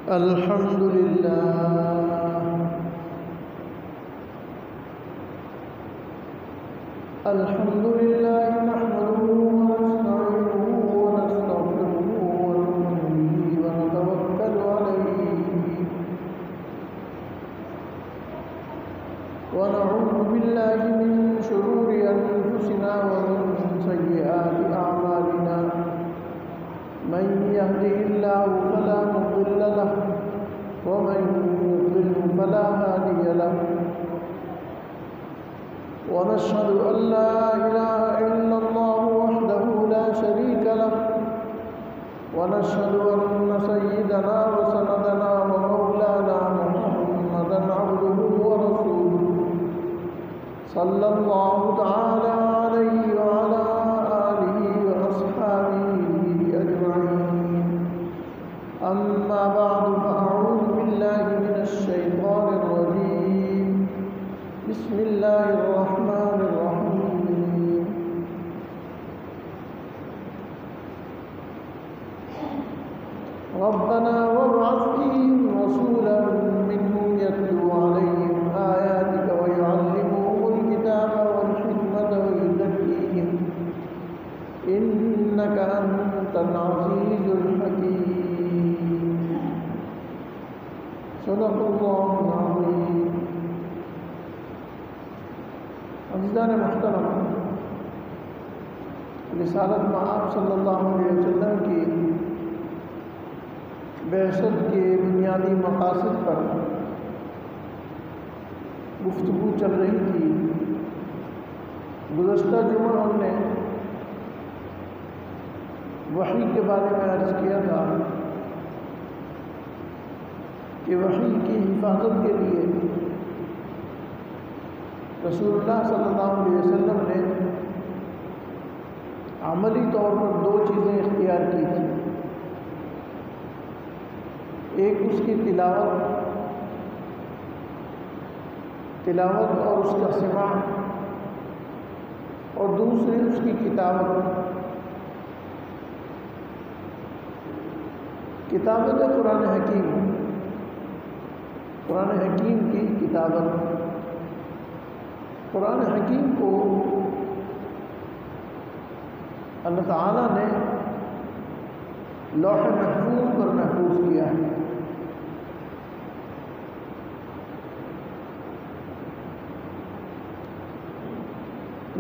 الحمد لله نحمده ونستعينه ونستغفره ونؤمن به ونتوكل عليه ونعوذ بالله من شرور أنفسنا ومن سيئات أعمالنا من يهده الله فلا مضل له ومن يضلل فلا هادي له ونشهد أن لا إله إلا الله وحده لا شريك له ونشهد أن سيدنا وسندنا ومولانا محمدا عبده ورسوله صلى الله تعالى عليه وعلى آله وأصحابه أجمعين أما بعد فأعوذ بالله من الشيطان الرجيم بسم الله الرحمن الرحيم ربنا وابعث فيهم رسولا منهم يتلو عليهم آياتك ويعلمهم الكتاب والحكمة ويزكيهم إنك أنت العزيز الحكيم صدق الله العظيم. عزیزان محترم، رسالت مآب صلی اللہ علیہ وسلم کی بعثت کے بنیادی مقاصد پر گفتگو چل رہی تھی. گزشتہ جمعہ ہم نے وحی کے بارے میں عرض کیا تھا کہ وحی کی حفاظت کے لیے رسول اللہ صلی اللہ علیہ وسلم نے عملی طور پر دو چیزیں اختیار کی تھیں. ایک اس کی تلاوت اور اس کا سماع، اور دوسری اس کی کتابت قرآن حکیم کی کتابت. قرآن حکیم کو اللہ تعالیٰ نے لوح محفوظ پر محفوظ کیا ہے.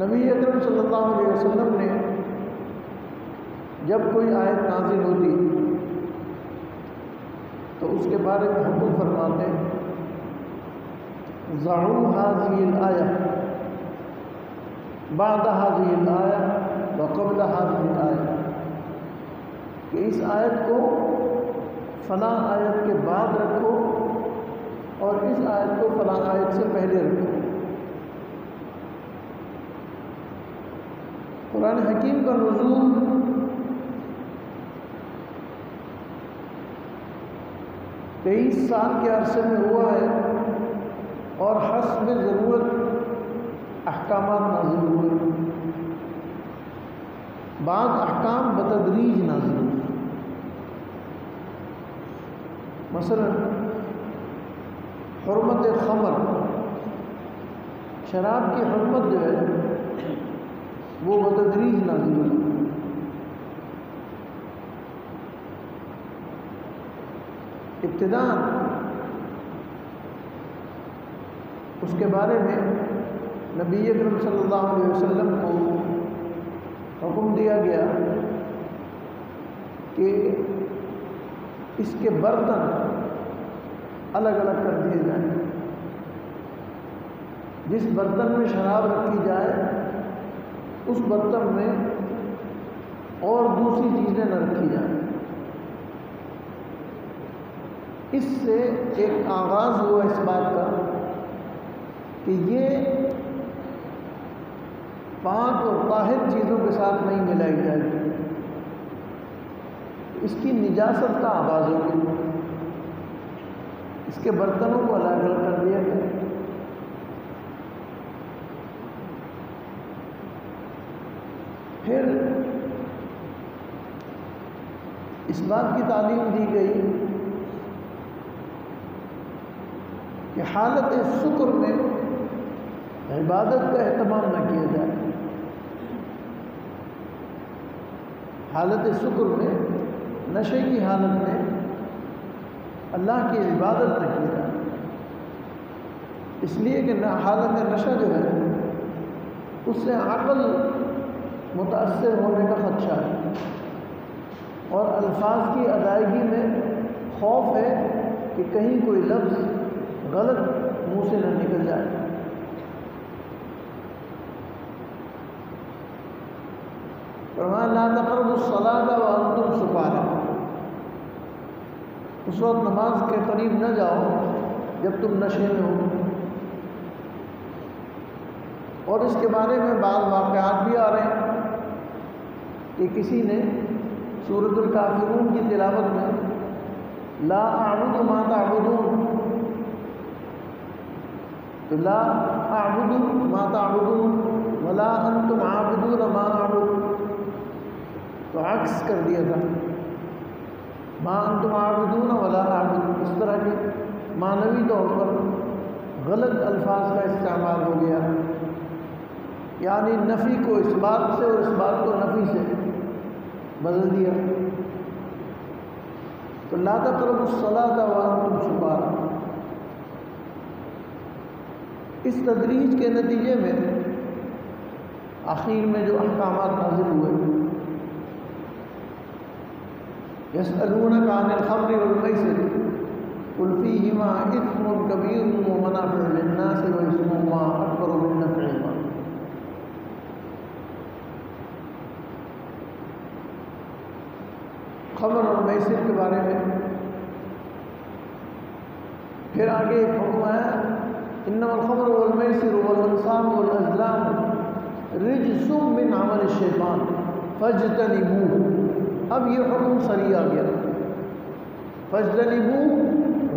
نبی اکرم صلی اللہ علیہ وسلم نے جب کوئی آیت نازل ہوتی تو اس کے بارے میں حکم فرماتے ضعوا هذه الآية بعد هذه الآية وقبل هذه الآية، کہ اس آیت کو فلاں آیت کے بعد رکھو اور اس آیت کو فلاں آیت سے پہلے رکھو. قرآن حکیم کا نزول 23 سال کے عرصے میں ہوا ہے اور حسب ضرورت احکامات نازل ہوئے. بعض احکام بتدریج نازل ہوئے. مثلا حرمت خمر، شراب کی حرمت جو ہے وہ بتدریج نازل ہوئی. ابتداء اس کے بارے میں نبی اکرم صلی اللہ علیہ وسلم کو حکم دیا گیا کہ اس کے برتن الگ الگ کر دیے جائیں. جس برتن میں شراب رکھی جائے اس برتن میں اور دوسری چیزیں نہ رکھی جائیں. اس سے ایک آغاز ہوا اس بات کا کہ یہ پاک اور طاہر چیزوں کے ساتھ نہیں ملائی جائے گی. اس کی نجاست کا آغاز ہو گیا. اس کے برتنوں کو الگ الگ کر دیا گیا. پھر اس بات کی تعلیم دی گئی کہ حالت سکر میں عبادت کا اہتمام نہ کیا جائے، حالت سکر میں، نشے کی حالت میں اللہ کی عبادت نہ کی جائے، اس لیے کہ حالت نشہ جو ہے اس سے عقل متاثر ہونے کا خدشہ ہے، اور الفاظ کی ادائیگی میں خوف ہے کہ کہیں کوئی لفظ غلط منہ سے نہ نکل جائے۔ فرمایا لا تقربوا الصلاة وانتم سکارى، اس وقت نماز کے قریب نہ جاؤ جب تم نشے میں ہو۔ اور اس کے بارے میں بعض واقعات بھی آ رہے ہیں کہ کسی نے سورۃ الکافرون کی تلاوت میں لا اعبد ما تعبدون، تو لا اعبد ما تعبدون ولا انتم عابدون ما اعبد، تو عکس کر دیا تھا، ما انتم عابدون ولا اعبد، اس طرح کے معنوی طور پر غلط الفاظ کا استعمال ہو گیا، یعنی نفی کو اس بات سے اور اس بات کو نفی سے بدل دیا۔ تو لا تقربوا الصلاة وانتم سکارى، اس تدریج کے نتیجے میں آخر میں جو احکامات نازل ہوئے، يسألونك عن الخمر والميسر قل فيهما إثم كبير ومنافع للناس وإثمهما أكبر من نفعهما، خمر اور میسر کے بارے میں پھر آگے ایک حکم ہے انما الخمر والمیسر والانصاب والازلام رجس من عمل الشیطان فاجتنبوه، اب یہ حکم سری آ گیا، فاجتنبوه،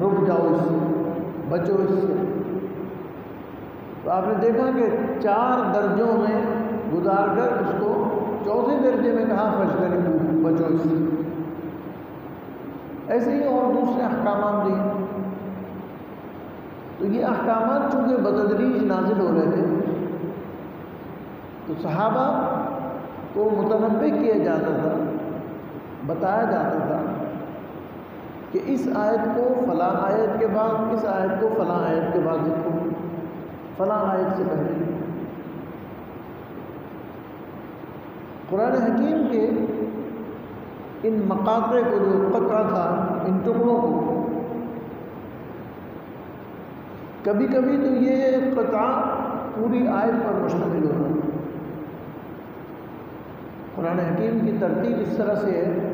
رک جاؤ اس سے، بچو اس سے۔ تو آپ نے دیکھا کہ 4 درجوں میں گزار کر اس کو چوتھے درجے میں کہا فاجتنبوه، بچو اس سے۔ ایسے ہی اور دوسرے احکامات بھی ہیں، تو یہ احکامات چونکہ بتدریج نازل ہو رہے تھے تو صحابہ کو متنبہ کیا جاتا تھا، بتایا جاتا تھا کہ اس آیت کو فلاں آیت کے بعد، اس آیت کو فلاں آیت کے بعد لکھو، فلاں آیت سے پہلے۔ قرآن حکیم کے ان مقاطع کو، جو قطعہ تھا، ان ٹکڑوں کو، کبھی کبھی تو یہ قطعہ پوری آیت پر مشتمل ہوتا ہے۔ قرآن حکیم کی ترتیب اس طرح سے ہے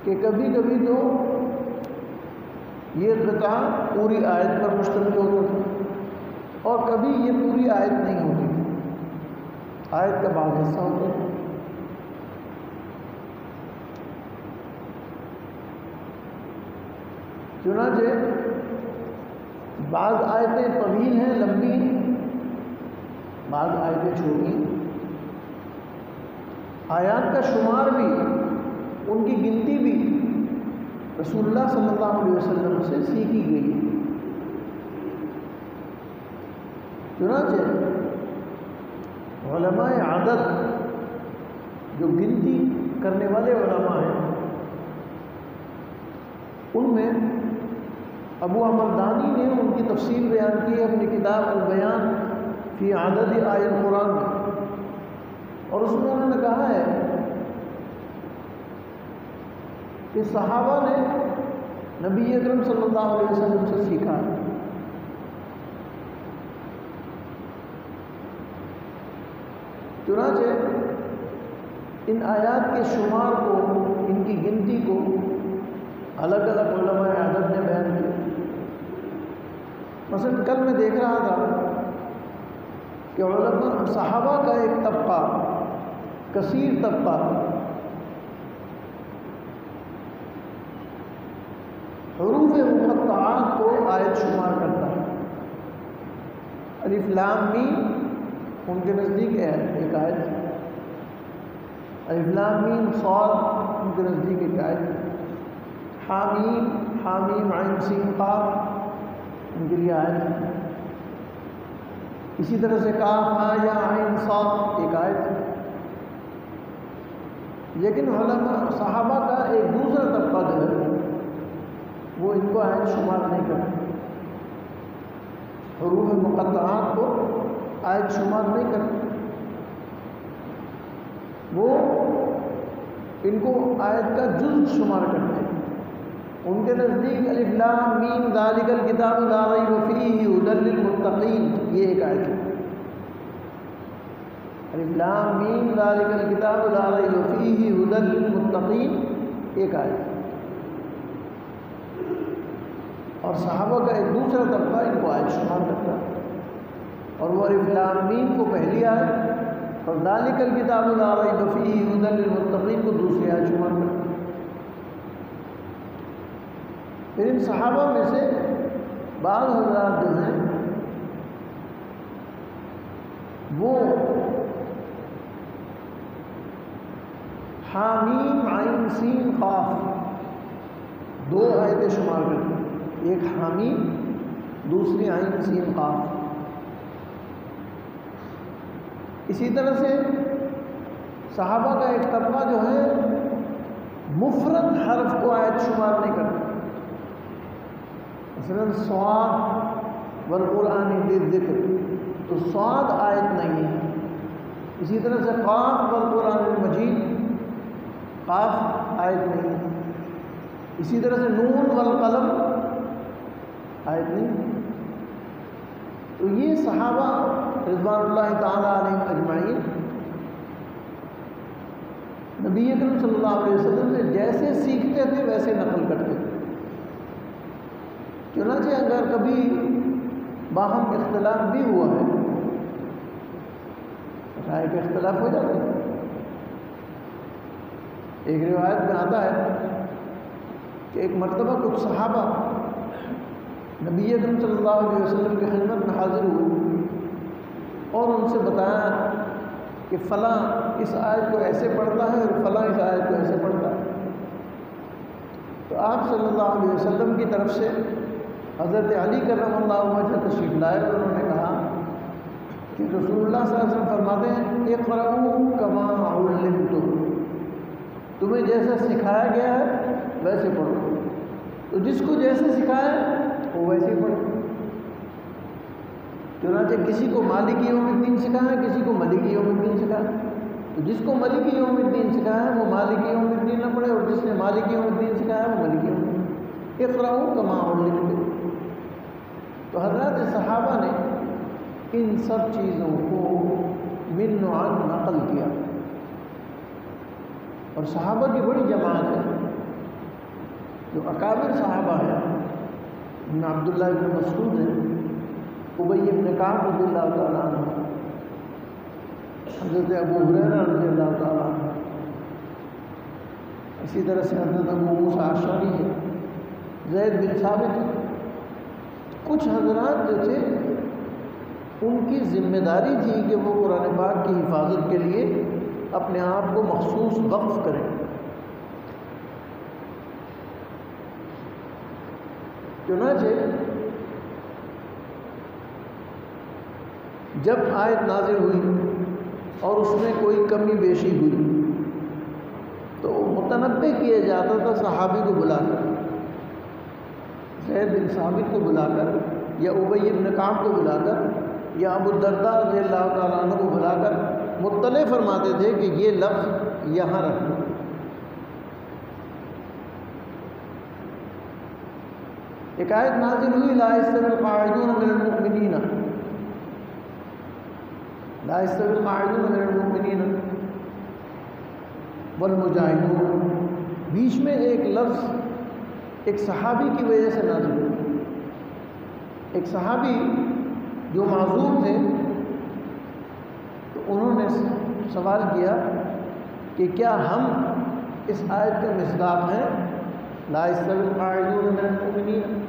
کہ کبھی کبھی تو یہ قطعہ پوری آیت پر مشتمل ہوتا ہے اور کبھی یہ پوری آیت نہیں ہوتی، آیت کا بعض حصہ ہوتا ہے۔ چنانچہ بعض آیتیں طویل ہیں، لمبی ہیں، بعض آیتیں چھوٹی ہیں، آیات کا شمار بھی، ان کی گنتی بھی رسول اللہ صلی اللہ علیہ وسلم سے سیکھی گئی ہے۔ چنانچہ علماء عدد، جو گنتی کرنے والے علماء ہیں، ان میں ابو عمر دانی نے ان کی تفصیل بیان کی ہے اپنی کتاب البیان فی عدد آیات القرآن میں، اور اس میں انہوں نے کہا ہے کہ صحابہ نے نبی اکرم صلی اللہ علیہ وسلم سے سیکھا ہے۔ چنانچہ ان آیات کے شمار کو، ان کی گنتی کو الگ الگ علماء عدد نے بیان کیا۔ مثلا کل میں دیکھ رہا تھا کہ علماء صحابہ کا ایک طبقہ، کثیر طبقہ، حروف مقطعات کو آیت شمار کرتا ہے۔ الف لام میم ان کے نزدیک ہے ایک آیت، الف لام میم صاد ان کے نزدیک ایک آیت، حامیم، حامیم عین سین قاف ان کے لیے آیت ہے۔ اسی طرح سے کاف ہا یا عین صاد ایک آیت ہے۔ لیکن علماء صحابہ کا ایک دوسرا طبقہ جو ہے وہ ان کو آیت شمار نہیں کرتے، حروف مقطعات کو آیت شمار نہیں کرتے، وہ ان کو آیت کا جز شمار کرتے ہیں۔ ان کے نزدیک الف لام میم ذالک الکتاب لا ریب فیہ ھدی للمتقین یہ ایک آیت ہے۔ الف لام میم ذالک الکتاب لا ریب فیہ ھدی للمتقین ایک آیت ہے۔ اور صحابہ کا ایک دوسرا طبقہ ان کو آیت شمار کرتا ہے، اور وہ الف لام میم کو پہلی آیت اور ذالک الکتاب لا ریب فیہ ھدی للمتقین کو دوسری آیت شمار کرتا ہے۔ پھر ان صحابہ میں سے بعض حضرات جو ہیں وہ حامیم عین سین قاف دو آیتیں شمار کرتے ہیں، ایک حامیم دوسری عین سین قاف۔ اسی طرح سے صحابہ کا ایک طبقہ جو ہے مفرد حرف کو آیت شمار نہیں کرتا، مثلا صاد والقرآن ذی الذکر تو صاد آیت نہیں ہے۔ اسی طرح سے قاف والقرآن المجید قاف آیت نہیں ہے۔ اسی طرح سے نون والقلم آیت نہیں۔ تو یہ صحابہ رضوان اللہ تعالیٰ علیہم اجمعین نبی اکرم صلی اللہ علیہ وسلم سے جیسے سیکھتے تھے ویسے نقل کرتے تھے۔ چنانچہ اگر کبھی باہم اختلاف بھی ہوا ہے، رائے کے اختلاف ہو جاتے ہیں۔ ایک روایت میں آتا ہے کہ ایک مرتبہ کچھ صحابہ نبی اکرم صلی اللہ علیہ وسلم کی خدمت میں حاضر ہوئے اور ان سے بتایا کہ فلاں اس آیت کو ایسے پڑھتا ہے اور فلاں اس آیت کو ایسے پڑھتا ہے۔ تو آپ صلی اللہ علیہ وسلم کی طرف سے حضرت علی کرم اللہ وجہ تشریف لائے اور انہوں نے کہا کہ رسول اللہ صلی اللہ علیہ وسلم فرماتے ہیں اقرؤوا کما علمتم، تمہیں جیسا سکھایا گیا ہے ویسے پڑھو۔ تو جس کو جیسے سکھایا وہ ویسے ہی پڑھو۔ چنانچہ کسی کو مالک یوم الدین سکھایا، کسی کو ملک یوم الدین سکھایا، تو جس کو ملک یوم الدین سکھایا وہ مالک یوم الدین نہ پڑھے، اور جس نے مالک یوم الدین سکھایا وہ ملک یوم الدین۔ اقرؤوا کما علمتم۔ تو حضرات صحابہ نے ان سب چیزوں کو من عن نقل کیا، اور صحابہ کی بڑی جماعت ہے جو اکابر صحابہ ہیں، ان میں عبداللہ بن مسعود ہیں، ابی بن کعب رضی اللہ تعالیٰ عنہ، حضرت ابو ہریرہ رضی اللہ تعالیٰ عنہ، اسی طرح سے حضرت ابو موسیٰ اشعری ہے، زید بن ثابت ہے۔ کچھ حضرات جو تھے ان کی ذمہ داری تھی کہ وہ قرآن پاک کی حفاظت کے لیے اپنے آپ کو مخصوص وقف کریں۔ چنانچہ جب آیت نازل ہوئی اور اس میں کوئی کمی بیشی ہوئی تو متنبہ کیا جاتا تھا صحابی کو بلا کر، زید بن ثابت کو بلا کر یا ابی بن کعب کو بلا کر یا ابو الدرداء رضی اللہ تعالیٰ عنہ کو بلا کر مطلع فرماتے تھے کہ یہ لفظ یہاں رکھنا۔ ایک آیت نازل ہوئی لا يستوي القاعدون من المؤمنین، لا يستوي القاعدون من المؤمنین والمجاہدون، بیچ میں ایک لفظ ایک صحابی کی وجہ سے نازل ہوئی۔ ایک صحابی جو معذور تھے تو انہوں نے سوال کیا کہ کیا ہم اس آیت کے مصداق ہیں، لا يستوي القاعدون من المؤمنین؟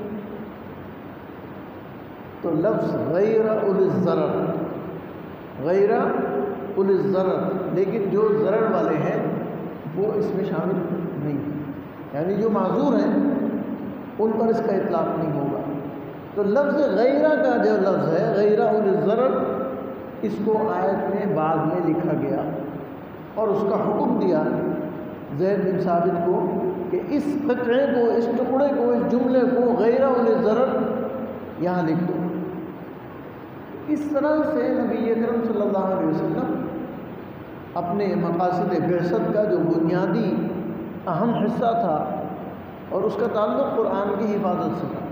تو لفظ غیر اولی الضرر، غیر اولی الضرر، لیکن جو ضرر والے ہیں وہ اس میں شامل نہیں، یعنی جو معذور ہیں ان پر اس کا اطلاق نہیں ہوگا۔ تو لفظ غیرہ کا جو لفظ ہے غیرہ الضرر، اس کو آیت میں بعد میں لکھا گیا اور اس کا حکم دیا زید بن ثابت کو کہ اس قطعے کو، اس ٹکڑے کو، اس جملے کو غیرہ الضرر یہاں لکھ دو۔ اس طرح سے نبی اکرم صلی اللہ علیہ وسلم اپنے مقاصد بعثت کا جو بنیادی اہم حصہ تھا اور اس کا تعلق قرآن کی حفاظت سے تھا،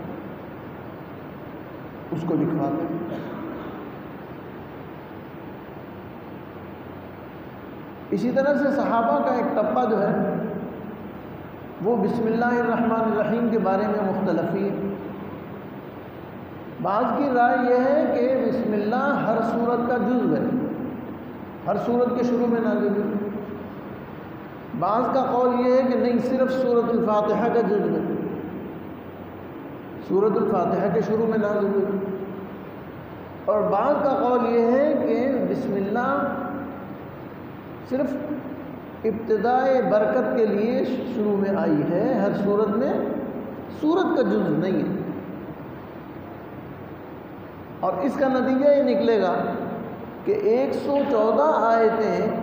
اس کو لکھواتے ہیں۔ اسی طرح سے صحابہ کا ایک طبقہ جو ہے وہ بسم اللہ الرحمن الرحیم کے بارے میں مختلف ہی ہے۔ بعض کی رائے یہ ہے کہ بسم اللہ ہر سورت کا جزو ہے، ہر سورت کے شروع میں نازل ہوئی۔ بعض کا قول یہ ہے کہ نہیں، صرف سورۃ الفاتحہ کا جزو ہے، سورۃ الفاتحہ کے شروع میں نازل ہوئی۔ اور بعض کا قول یہ ہے کہ بسم اللہ صرف ابتدائے برکت کے لیے شروع میں آئی ہے، ہر سورت میں سورت کا جزو نہیں ہے۔ اور اس کا نتیجہ یہ نکلے گا کہ 114 آیتیں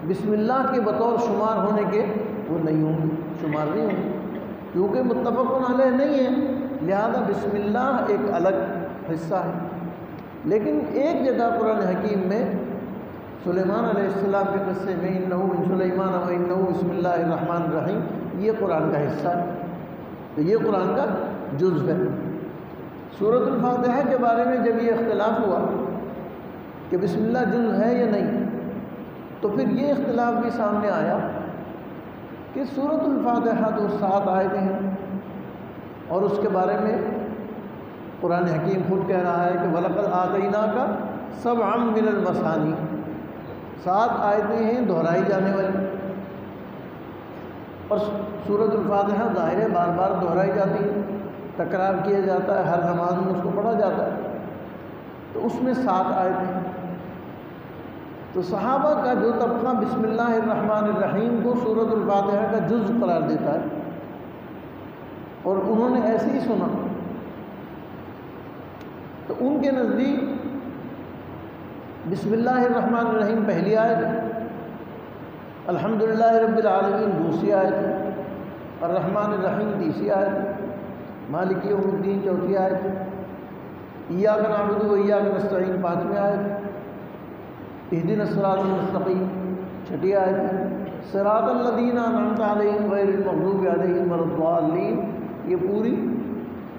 بسم اللہ کے بطور شمار ہونے کے وہ نہیں ہوں گی، شمار نہیں ہوں گی، کیونکہ متفق علیہ نہیں ہے، لہذا بسم اللہ ایک الگ حصہ ہے۔ لیکن ایک جگہ قرآن حکیم میں سلیمان علیہ السلام کے قصے میں انہو من سلیمان و انہو بسم اللہ الرحمن الرحیم، یہ قرآن کا حصہ ہے، تو یہ قرآن کا جزو ہے۔ سورۃ الفاتحہ کے بارے میں جب یہ اختلاف ہوا کہ بسم اللہ جزو ہے یا نہیں، تو پھر یہ اختلاف بھی سامنے آیا کہ سورۃ الفاتحہ تو 7 آیتیں ہیں، اور اس کے بارے میں قرآن حکیم خود کہہ رہا ہے کہ وَلَقَدْ آتَيْنَاكَ سَبْعًا مِنَ الْمَثَانِي، 7 آیتیں ہیں دہرائی جانے والی، اور سورۃ الفاتحہ ظاہر ہے بار بار دہرائی جاتی ہے، تکرار کیا جاتا ہے، ہر نماز میں اس کو پڑھا جاتا ہے، تو اس میں 7 آیتیں ہیں۔ تو صحابہ کا جو طبقہ بسم اللہ الرحمن الرحیم کو سورۃ الفاتحہ کا جزو قرار دیتا ہے اور انہوں نے ایسے ہی سنا، تو ان کے نزدیک بسم اللہ الرحمن الرحیم پہلی آیت، الحمدللہ رب العالمین دوسری آیت، الرحمن الرحیم تیسری آیت، مالک یوم الدین چوتھی آیت، ایاک نعبد و ایاک نستعین 5ویں آیت، اہدنا الصراط المستقیم 6ٹھی آیت، صراط الذین انعمت علیہم غیر المغضوب علیہم ولا الضالین، یہ پوری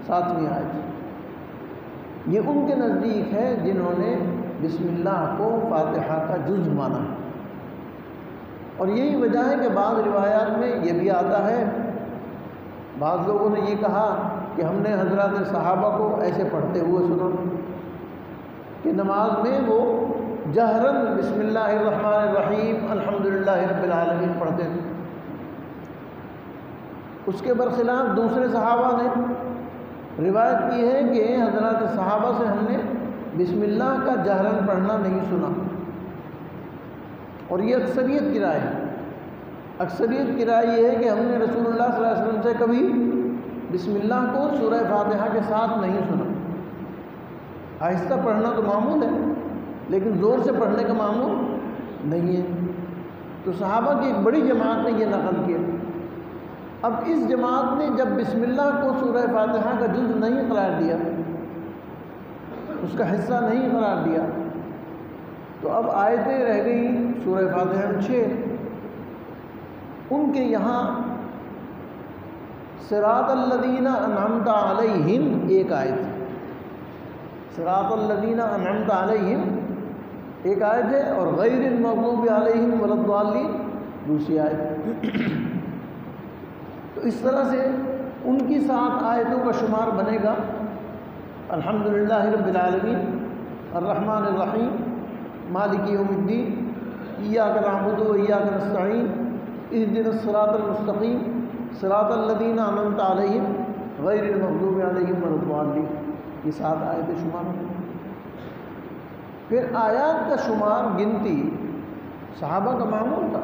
7ویں آیت۔ یہ ان کے نزدیک ہے جنہوں نے بسم اللہ کو فاتحہ کا جزو مانا ہے، اور یہی وجہ ہے کہ بعض روایات میں یہ بھی آتا ہے، بعض لوگوں نے یہ کہا کہ ہم نے حضرات صحابہ کو ایسے پڑھتے ہوئے سنا کہ نماز میں وہ جہراً بسم اللہ الرحمن الرحیم الحمدللہ رب العالمین پڑھتے تھے۔ اس کے برخلاف دوسرے صحابہ نے روایت کی ہے کہ حضرات صحابہ سے ہم نے بسم اللہ کا جہراً پڑھنا نہیں سنا، اور یہ اکثریت کی رائے ہے۔ اکثریت کی رائے یہ ہے کہ ہم نے رسول اللہ صلی اللہ علیہ وسلم سے کبھی بسم اللہ کو سورہ فاتحہ کے ساتھ نہیں سنا۔ آہستہ پڑھنا تو معمول ہے، لیکن زور سے پڑھنے کا معمول نہیں ہے۔ تو صحابہ کی ایک بڑی جماعت نے یہ نقل کیا۔ اب اس جماعت نے جب بسم اللہ کو سورہ فاتحہ کا جزو نہیں قرار دیا، اس کا حصہ نہیں قرار دیا، تو اب آیتیں رہ گئیں سورہ فاتحہ میں 6۔ ان کے یہاں صراط الذین انعمت علیہم ایک آیت، صراط الذین انعمت علیہم ایک آیت ہے، اور غیر المغضوب علیہم ولا الضالین دوسری آیت۔ تو اس طرح سے ان کی 7 آیتوں کا شمار بنے گا الحمدللہ رب العالمین، الرحمن الرحیم، مالک یوم الدین، ایاک نعبد و ایاک نستعین، اہدنا الصراط المستقیم، صراط الذین انعمت علیہم غیر المغضوب علیہم ولا الضالین، یہ 7 آیتیں شمار ہوں۔ پھر آیات کا شمار گنتی صحابہ کا معمول تھا۔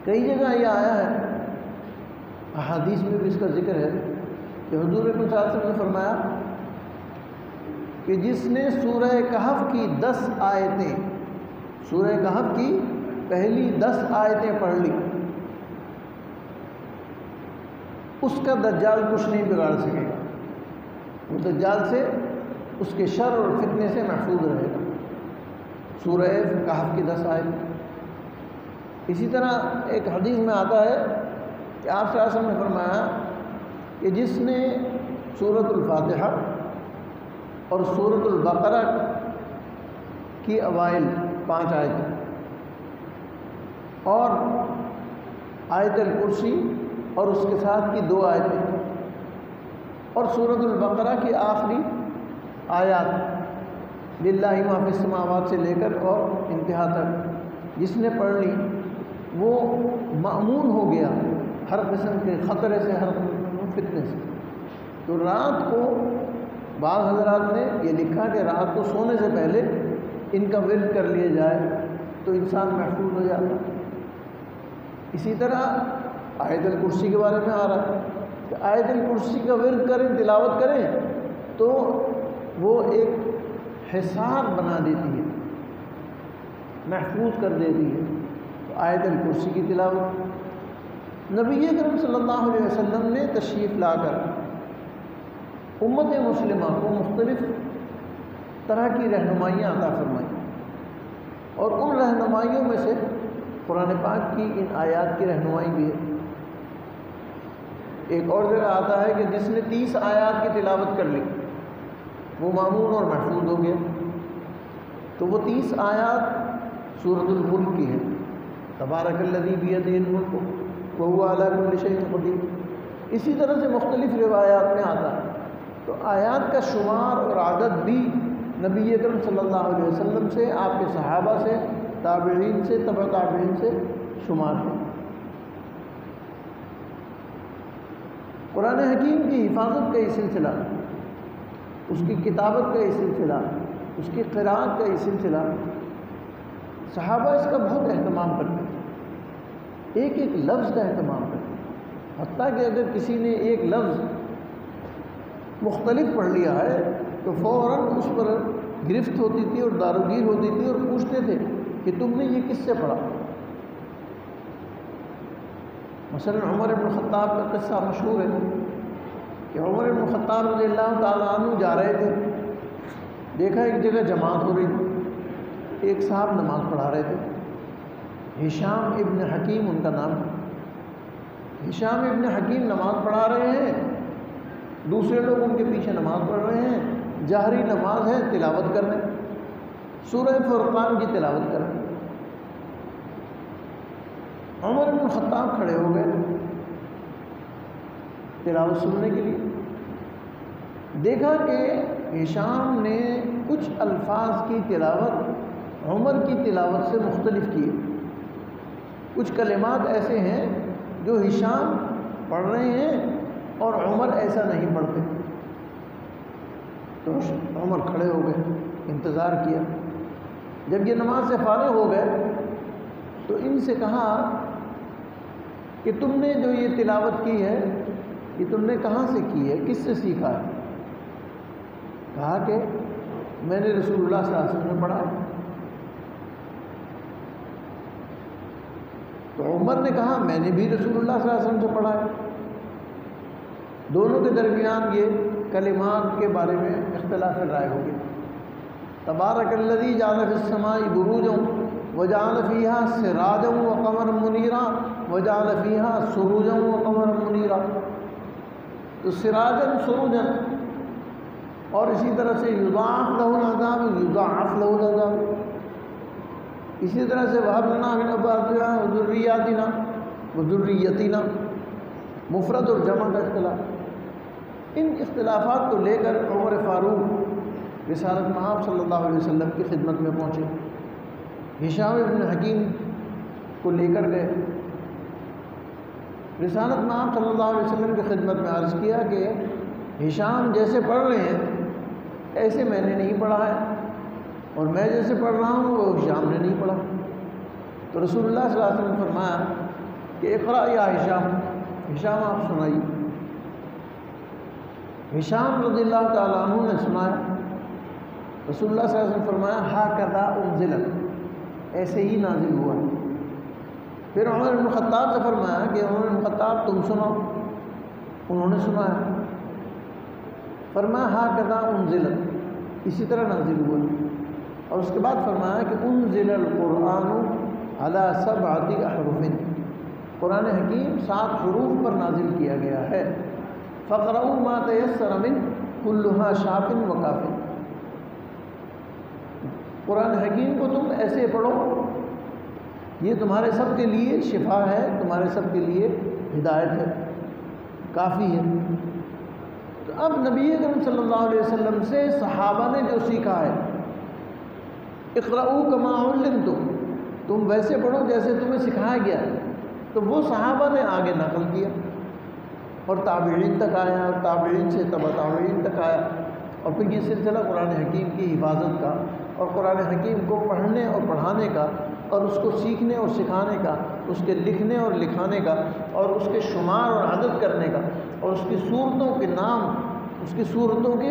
کئی جگہ یہ آیا ہے، احادیث میں بھی اس کا ذکر ہے کہ حضور صلی اللہ علیہ وسلم نے فرمایا کہ جس نے سورہ کہف کی 10 آیتیں، سورہ کہف کی پہلی 10 آیتیں پڑھ لی، اس کا دجال کچھ نہیں بگاڑ سکے گا، وہ دجال سے، اس کے شر اور فتنے سے محفوظ رہے گا۔ سورہ کہف کی 10 آیتیں۔ اسی طرح ایک حدیث میں آتا ہے کہ آپ صلی اللہ علیہ وسلم نے فرمایا کہ جس نے سورۃ الفاتحہ اور سورۃ البقرہ کی اوائل 5 آیتیں اور آیت الکرسی اور اس کے ساتھ کی 2 آیتیں اور سورۃ البقرہ کی آخری آیات للہ ما فی السماوات سے لے کر اور انتہا تک جس نے پڑھ لی، وہ مأمون ہو گیا ہر قسم کے خطرے سے، ہر فتنے سے۔ تو رات کو بعض حضرات نے یہ لکھا کہ رات کو سونے سے پہلے ان کا ورد کر لیا جائے تو انسان محفوظ ہو جاتا۔ اسی طرح آیت الکرسی کے بارے میں آ رہا ہے کہ آیت الکرسی کا ورد کریں، تلاوت کریں تو وہ ایک حصار بنا دیتی ہے، محفوظ کر دیتی ہے۔ تو آیت الکرسی کی تلاوت نبی اکرم صلی اللہ علیہ وسلم نے تشریف لا کر امت مسلمہ کو مختلف طرح کی رہنمائیاں عطا فرمائیں، اور ان رہنمائیوں میں سے قرآن پاک کی ان آیات کی رہنمائی بھی ہے۔ ایک اور جگہ آتا ہے کہ جس نے 30 آیات کی تلاوت کر لی وہ مامون اور محفوظ ہو گیا۔ تو وہ 30 آیات سورۃ الملک کی ہیں، تبارک الذی بیدہ الملک وہو علی کل شیء قدیر۔ اسی طرح سے مختلف روایات میں آتا ہے۔ تو آیات کا شمار اور عدد بھی نبی اکرم صلی اللہ علیہ وسلم سے، آپ کے صحابہ سے، تابعین سے، تبع تابعین سے شمار ہے۔ قرآن حکیم کی حفاظت کا یہ سلسلہ، اس کی کتابت کا یہ سلسلہ، اس کی قراءت کا یہ سلسلہ، صحابہ اس کا بہت اہتمام کرتے ہیں، ایک ایک لفظ کا اہتمام کرتے ہیں، حتیٰ کہ اگر کسی نے ایک لفظ مختلف پڑھ لیا ہے تو فوراً اس پر گرفت ہوتی تھی اور داروگیر ہوتی تھی اور پوچھتے تھے کہ تم نے یہ کس سے پڑھا۔ مثلا عمر بن الخطاب کا قصہ مشہور ہے کہ عمر بن الخطاب رضی اللہ تعالیٰ عنہ جا رہے تھے، دیکھا ایک جگہ جماعت ہو رہی تھی، ایک صاحب نماز پڑھا رہے تھے، ہشام ابن حکیم ان کا نام ہے۔ ہشام ابن حکیم نماز پڑھا رہے ہیں، دوسرے لوگ ان کے پیچھے نماز پڑھ رہے ہیں، جہری نماز ہے، تلاوت کر رہے ہیں، سورہ فرقان کی تلاوت کر رہے ہیں۔ عمر بن الخطاب کھڑے ہو گئے تلاوت سننے کے لیے، دیکھا کہ ہشام نے کچھ الفاظ کی تلاوت عمر کی تلاوت سے مختلف کی، کچھ کلمات ایسے ہیں جو ہشام پڑھ رہے ہیں اور عمر ایسا نہیں پڑھتے۔ تو عمر کھڑے ہو گئے، انتظار کیا، جب یہ نماز سے فارغ ہو گئے تو ان سے کہا کہ تم نے جو یہ تلاوت کی ہے یہ تم نے کہاں سے کی ہے، کس سے سیکھا ہے؟ کہا کہ میں نے رسول اللہ صلی اللہ علیہ وسلم نے پڑھا ہے۔ تو عمر نے کہا میں نے بھی رسول اللہ صلی اللہ علیہ وسلم سے پڑھا ہے۔ دونوں کے درمیان یہ کلمات کے بارے میں اختلاف رائے ہو گیا۔ تبارک الذی جعل فی السماء بروجا وجعل فیہا سراجا وقمرا منیرا وجعل فیہا سروجا وقمرا منیرا۔ تو سراجا سروجا، اور اسی طرح سے یضاعف لہ العذاب یضاعف لہ العذاب، اسی طرح سے وہب لنا من ازواجنا وذریاتنا وذریتنا، مفرد اور جمع کا اختلاف۔ ان اختلافات کو لے کر عمر فاروق رسالت مآب صلی اللہ علیہ وسلم کی خدمت میں پہنچے، ہشام ابن حکیم کو لے کر گئے، رسالت مآب صلی اللہ علیہ وسلم کی خدمت میں عرض کیا کہ ہشام جیسے پڑھ رہے ہیں ایسے میں نے نہیں پڑھا ہے، اور میں جیسے پڑھ رہا ہوں وہ ہشام نے نہیں پڑھا۔ تو رسول اللہ صلی اللہ علیہ وسلم نے فرمایا کہ اقرأ یا ہشام، ہشام آپ سنائیے۔ ہشام رضی اللہ تعالیٰ عنہ نے سنایا رسول اللہ صلی اللہ علیہ وسلم فرمایا ہاکذا انزلت، ایسے ہی نازل ہوا ہے۔ پھر عمر بن خطاب سے فرمایا کہ عمر بن خطاب تم سنو، انہوں نے سنایا، فرمایا ہاکذا انزلت، اسی طرح نازل ہوا ہے۔ اور اس کے بعد فرمایا کہ انزل القرآن علی 7 احرف، قرآن حکیم 7 حروف پر نازل کیا گیا ہے۔ فقرؤوا ما تیسر من کلھا شاف و کاف، قرآن حکیم کو تم ایسے پڑھو، یہ تمہارے سب کے لیے شفا ہے، تمہارے سب کے لیے ہدایت ہے، کافی ہے۔ تو اب نبی اکرم صلی اللہ علیہ وسلم سے صحابہ نے جو سیکھا ہے، اقرؤوا کما علمتم، تم ویسے پڑھو جیسے تمہیں سکھایا گیا ہے، تو وہ صحابہ نے آگے نقل کیا اور تابعین تک آیا، اور تابعین سے تبع تابعین تک آیا، اور پھر یہ سلسلہ قرآن حکیم کی حفاظت کا اور قرآن حکیم کو پڑھنے اور پڑھانے کا اور اس کو سیکھنے اور سکھانے کا، اس کے لکھنے اور لکھانے کا، اور اس کے شمار اور عدد کرنے کا، اور اس کی صورتوں کے نام، اس کی صورتوں کے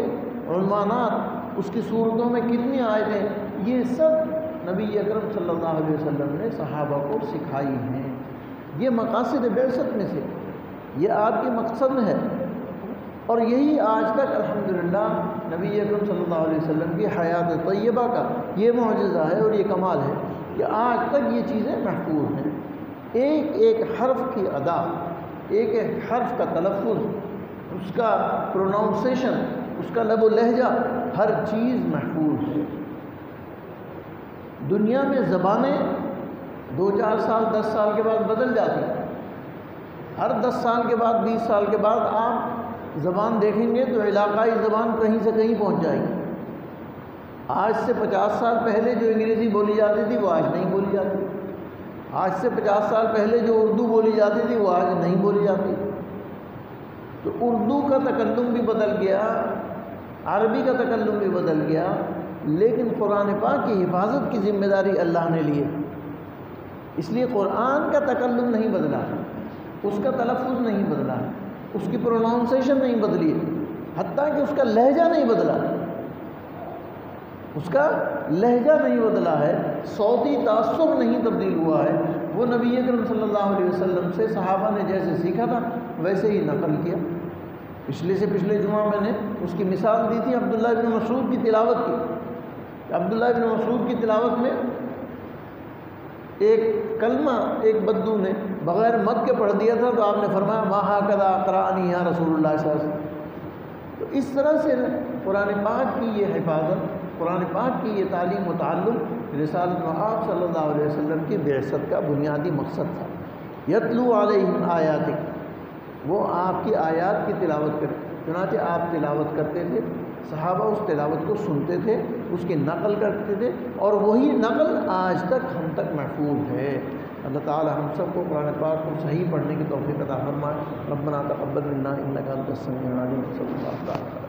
عنوانات، اس کی صورتوں میں کتنی آیتیں، یہ سب نبی اکرم صلی اللہ علیہ وسلم نے صحابہ کو سکھائی ہیں۔ یہ مقاصد بعثت میں سے یہ آپ کے مقصد ہے، اور یہی آج تک الحمدللہ نبی اکرم صلی اللہ علیہ وسلم کی حیات طیبہ کا یہ معجزہ ہے اور یہ کمال ہے کہ آج تک یہ چیزیں محفوظ ہیں۔ ایک ایک حرف کی ادا، ایک ایک حرف کا تلفظ، اس کا پروناؤنسیشن، اس کا لب و لہجہ، ہر چیز محفوظ ہے۔ دنیا میں زبانیں 2-4 سال 10 سال کے بعد بدل جاتی ہیں، ہر 10 سال کے بعد 20 سال کے بعد آپ زبان دیکھیں گے تو علاقائی زبان کہیں سے کہیں پہنچ جائے گی۔ آج سے 50 سال پہلے جو انگریزی بولی جاتی تھی وہ آج نہیں بولی جاتی، آج سے 50 سال پہلے جو اردو بولی جاتی تھی وہ آج نہیں بولی جاتی۔ تو اردو کا تکلم بھی بدل گیا، عربی کا تکلم بھی بدل گیا، لیکن قرآن پاک کی حفاظت کی ذمہ داری اللہ نے لی ہے، اس لیے قرآن کا تکلم نہیں بدلا، اس کا تلفظ نہیں بدلا، اس کی پروناؤنسیشن نہیں بدلی، حتیٰ کہ اس کا لہجہ نہیں بدلا، اس کا لہجہ نہیں بدلا ہے، صوتی تعصب نہیں تبدیل ہوا ہے۔ وہ نبی اکرم صلی اللہ علیہ وسلم سے صحابہ نے جیسے سیکھا تھا ویسے ہی نقل کیا۔ پچھلے سے پچھلے جمعہ میں نے اس کی مثال دی تھی عبداللہ بن مسعود کی تلاوت کی۔ عبداللہ بن مسعود کی تلاوت میں ایک کلمہ ایک بدو نے بغیر مد کے پڑھ دیا تھا، تو آپ نے فرمایا ما ھکذا اقرأنی یا رسول اللہ صلی اللہ علیہ وسلم۔ تو اس طرح سے قرآن پاک کی یہ حفاظت، قرآن پاک کی یہ تعلیم و تعلم رسالت آپ صلی اللہ علیہ وسلم کی بعثت کا بنیادی مقصد تھا۔ یتلو علیہم آیاتک، وہ آپ کی آیات کی تلاوت کرے، چنانچہ آپ تلاوت کرتے تھے، صحابہ اس تلاوت کو سنتے تھے، اس کی نقل کرتے تھے، اور وہی نقل آج تک ہم تک محفوظ ہے۔ اللہ تعالی ہم سب کو قرآن پاک کو صحیح پڑھنے کی توفیق عطا فرمائے۔ ربنا تقبل منا انک انت السمیع العلیم، صلی اللہ تعالی